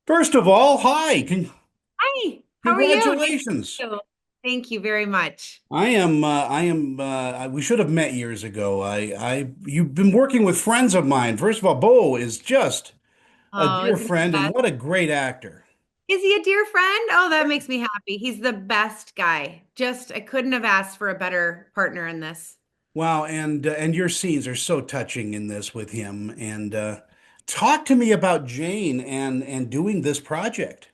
First of all, hi, Hi, how are you? Nice congratulations. to meet you. Thank you very much. We should have met years ago. You've been working with friends of mine. First of all, Bo is just a Oh, dear isn't he friend, the and best? what a great actor. Is he a dear friend? Oh, that makes me happy. He's the best guy. I couldn't have asked for a better partner in this. Wow, and your scenes are so touching in this with him. And talk to me about Jane and doing this project.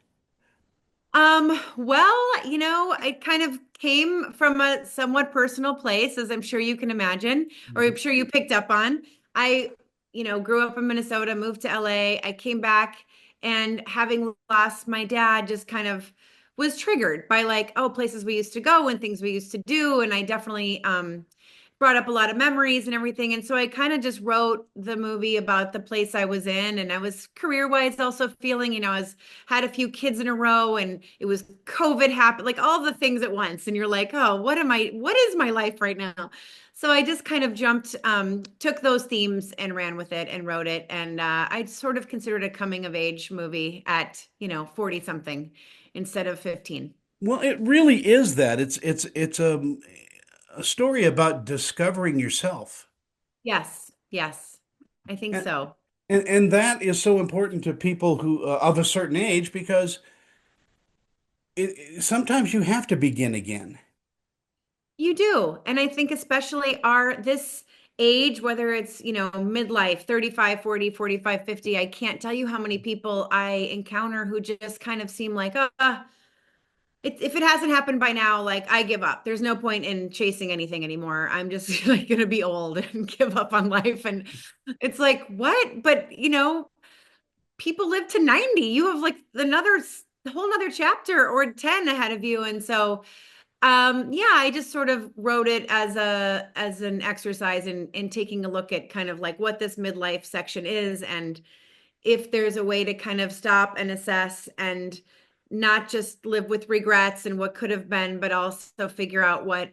It kind of came from a somewhat personal place, as I'm sure you can imagine, or I'm sure you picked up on. Grew up in Minnesota, moved to LA. I came back and having lost my dad, just kind of was triggered by like, oh, places we used to go and things we used to do. And I definitely brought up a lot of memories and everything. And so I kind of just wrote the movie about the place I was in. And I was career wise also feeling, I was had a few kids in a row and it was COVID happened, like all the things at once. And you're like, oh, what is my life right now? So I just kind of took those themes and ran with it and wrote it. And I sort of considered a coming of age movie at, 40 something instead of 15. Well, it really is that. It's a story about discovering yourself. Yes, yes, I think And so. and that is so important to people who of a certain age because sometimes you have to begin again. You do. And I think especially our this age, whether it's, midlife, 35, 40, 45, 50, I can't tell you how many people I encounter who just kind of seem like, if it hasn't happened by now, like I give up. There's no point in chasing anything anymore. I'm just like gonna be old and give up on life. And it's like, what? But people live to 90. You have like the whole nother chapter or 10 ahead of you. And so yeah, I just sort of wrote it as an exercise in taking a look at kind of like what this midlife section is and if there's a way to kind of stop and assess and not just live with regrets and what could have been, but also figure out what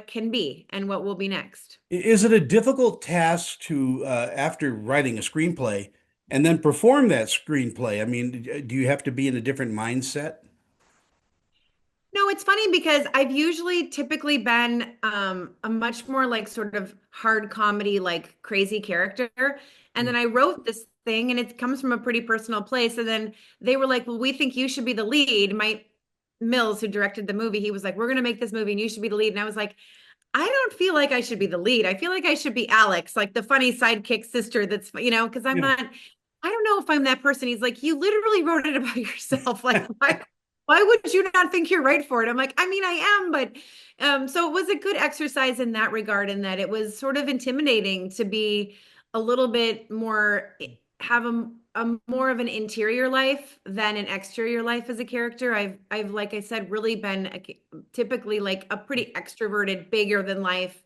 can be and what will be next. Is it a difficult task to, after writing a screenplay, and then perform that screenplay? I mean, do you have to be in a different mindset? No, it's funny because I've usually typically been a much more like sort of hard comedy, like crazy character. And then I wrote this thing and it comes from a pretty personal place. And then they were like, well, we think you should be the lead. Mike Mills, who directed the movie, he was like, we're going to make this movie and you should be the lead. And I was like, I don't feel like I should be the lead. I feel like I should be Alex, like the funny sidekick sister that's, because I'm Yeah. not, I don't know if I'm that person. He's like, you literally wrote it about yourself. Like, why would you not think you're right for it? I'm like, I mean, I am, but so it was a good exercise in that regard, in that it was sort of intimidating to be a little bit more, have a more of an interior life than an exterior life as a character. I've like I said, really been typically like a pretty extroverted, bigger than life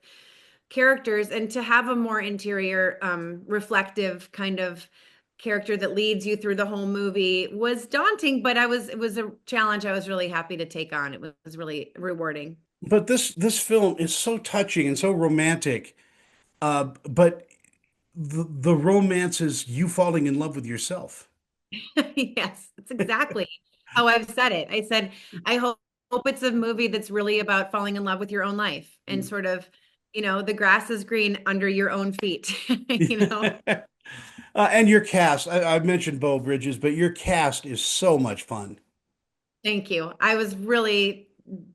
characters, and to have a more interior, reflective kind of character that leads you through the whole movie was daunting, but it was a challenge I was really happy to take on. It was really rewarding. But this film is so touching and so romantic. But the romance is you falling in love with yourself. Yes, that's exactly how I've said it. I said, hope it's a movie that's really about falling in love with your own life and sort of, the grass is green under your own feet, you know? And your cast, I've mentioned Bo Bridges, but your cast is so much fun. Thank you. I was really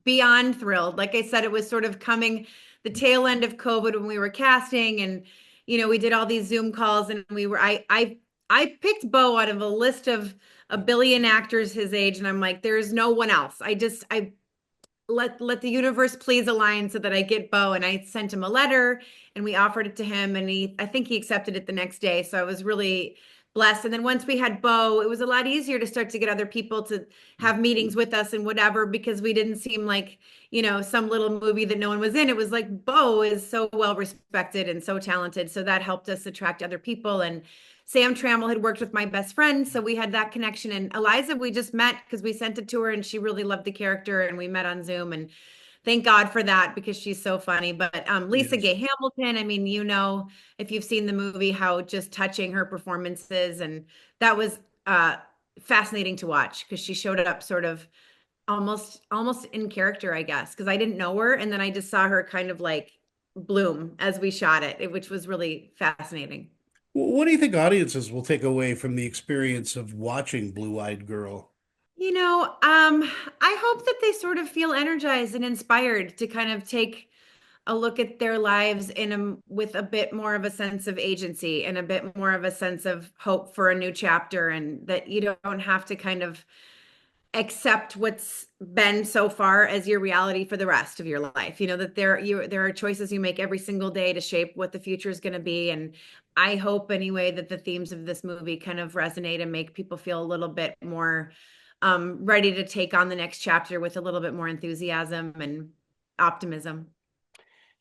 beyond thrilled. Like I said, it was sort of coming the tail end of COVID when we were casting and we did all these Zoom calls and I picked Bo out of a list of a billion actors his age and I'm like, there's no one else. I let the universe please align so that I get Bo. And I sent him a letter and we offered it to him and I think he accepted it the next day. So I was really blessed. And then once we had Bo, it was a lot easier to start to get other people to have meetings with us and whatever, because we didn't seem like, some little movie that no one was in. It was like Bo is so well respected and so talented. So that helped us attract other people. And Sam Trammell had worked with my best friend, so we had that connection. And Eliza, we just met because we sent it to her and she really loved the character and we met on Zoom. And thank God for that because she's so funny. But Lisa Yes. Gay Hamilton, I mean, if you've seen the movie, how just touching her performance is. And that was fascinating to watch because she showed up sort of almost in character, I guess, because I didn't know her, and then I just saw her kind of like bloom as we shot which was really fascinating. What do you think audiences will take away from the experience of watching Blue-Eyed Girl? I hope that they sort of feel energized and inspired to kind of take a look at their lives with a bit more of a sense of agency and a bit more of a sense of hope for a new chapter, and that you don't have to kind of accept what's been so far as your reality for the rest of your life. You know that there are choices you make every single day to shape what the future is going to be. And I hope anyway that the themes of this movie kind of resonate and make people feel a little bit more ready to take on the next chapter with a little bit more enthusiasm and optimism.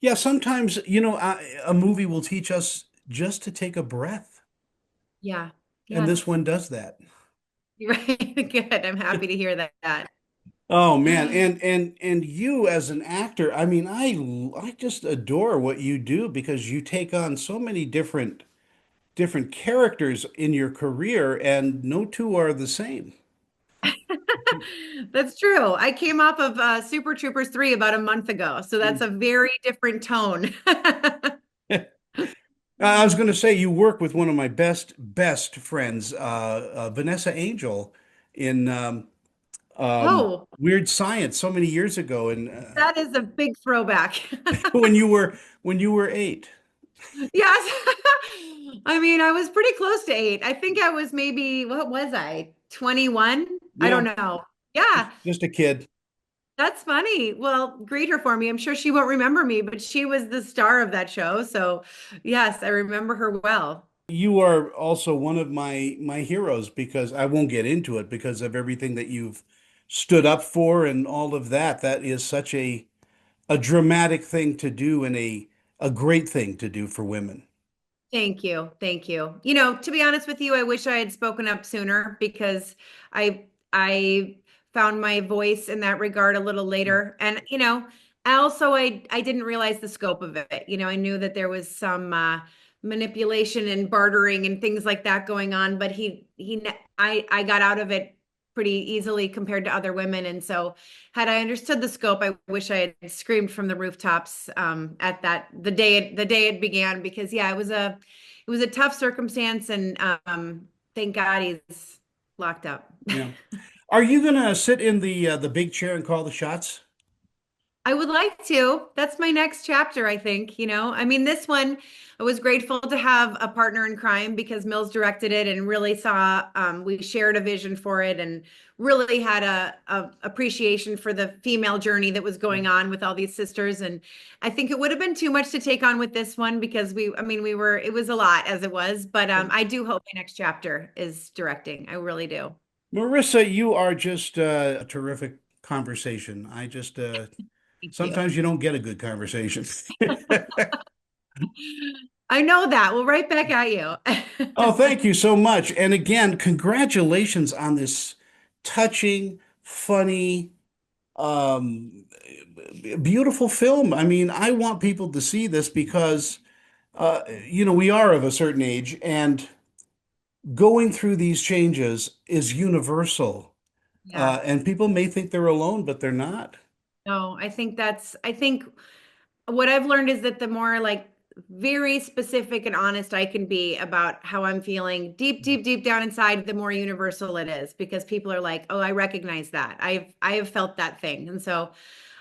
Yeah, sometimes, a movie will teach us just to take a breath, Yeah. and this Yes. one does that. You're right. Good. I'm happy to hear that. Oh man, and you as an actor, I mean, I just adore what you do because you take on so many different characters in your career, and no two are the same. That's true. I came off of Super Troopers 3 about a month ago, so that's a very different tone. I was going to say you work with one of my best friends, Vanessa Angel, in Oh, Weird Science so many years ago, and that is a big throwback. when you were 8. Yes. I mean, I was pretty close to 8. I think I was maybe, what was I? 21? I Yeah, don't know. Yeah, just a kid. that's funny. Well, greet her for me. I'm sure she won't remember me, but she was the star of that show. So, yes, I remember her well. You are also one of my heroes because I won't get into it because of everything that you've stood up for and all of that. That is such a dramatic thing to do and a great thing to do for women. Thank you. Thank you. To be honest with you, I wish I had spoken up sooner because I found my voice in that regard a little later. And I didn't realize the scope of it. I knew that there was some manipulation and bartering and things like that going on, but I got out of it pretty easily compared to other women. And so had I understood the scope, I wish I had screamed from the rooftops at that the day it began, because yeah, it was a tough circumstance, and thank God he's locked up. Yeah. Are you gonna sit in the big chair and call the shots? I would like to. That's my next chapter, I think. I mean, this one, I was grateful to have a partner in crime because Mills directed it and really saw, we shared a vision for it and really had a appreciation for the female journey that was going on with all these sisters. And I think it would have been too much to take on with this one because I mean, it was a lot as it was, but I do hope my next chapter is directing. I really do. Marissa, you are just a terrific conversation. I just Thank you. sometimes you don't get a good conversation. I know that. Well, right back at you. Oh, thank you so much. And again, congratulations on this touching, funny, um, beautiful film. I mean, I want people to see this because, we are of a certain age, and going through these changes is universal. Yeah. And people may think they're alone, but they're not. No, I think what I've learned is that the more like very specific and honest I can be about how I'm feeling deep, deep, deep down inside, the more universal it is, because people are like, "Oh, I recognize that. I have felt that thing." And so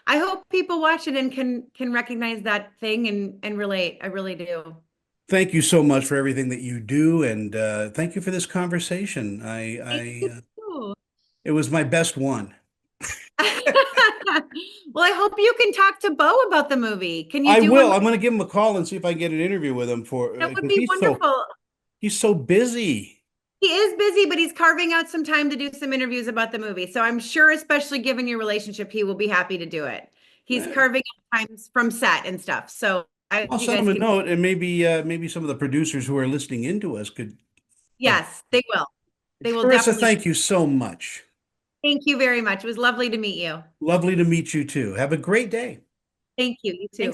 I hope people watch it and can recognize that thing and relate. I really do. Thank you so much for everything that you do, and thank you for this conversation. Thank you too. It was my best one. Well, I hope you can talk to Bo about the movie. Can you I do one will. with I'm going to give him a call and see if I can get an interview with him for that would because be wonderful. he's so busy. He is busy, but he's carving out some time to do some interviews about the movie. So I'm sure, especially given your relationship, he will be happy to do it. He's Eh, carving out times from set and stuff. So I'll you send him guys a can, note, and maybe some of the producers who are listening into us could. Oh, yes, they will. They will Marissa, definitely. thank you so much. Thank you very much. It was lovely to meet you. Lovely to meet you too. Have a great day. Thank you. You too.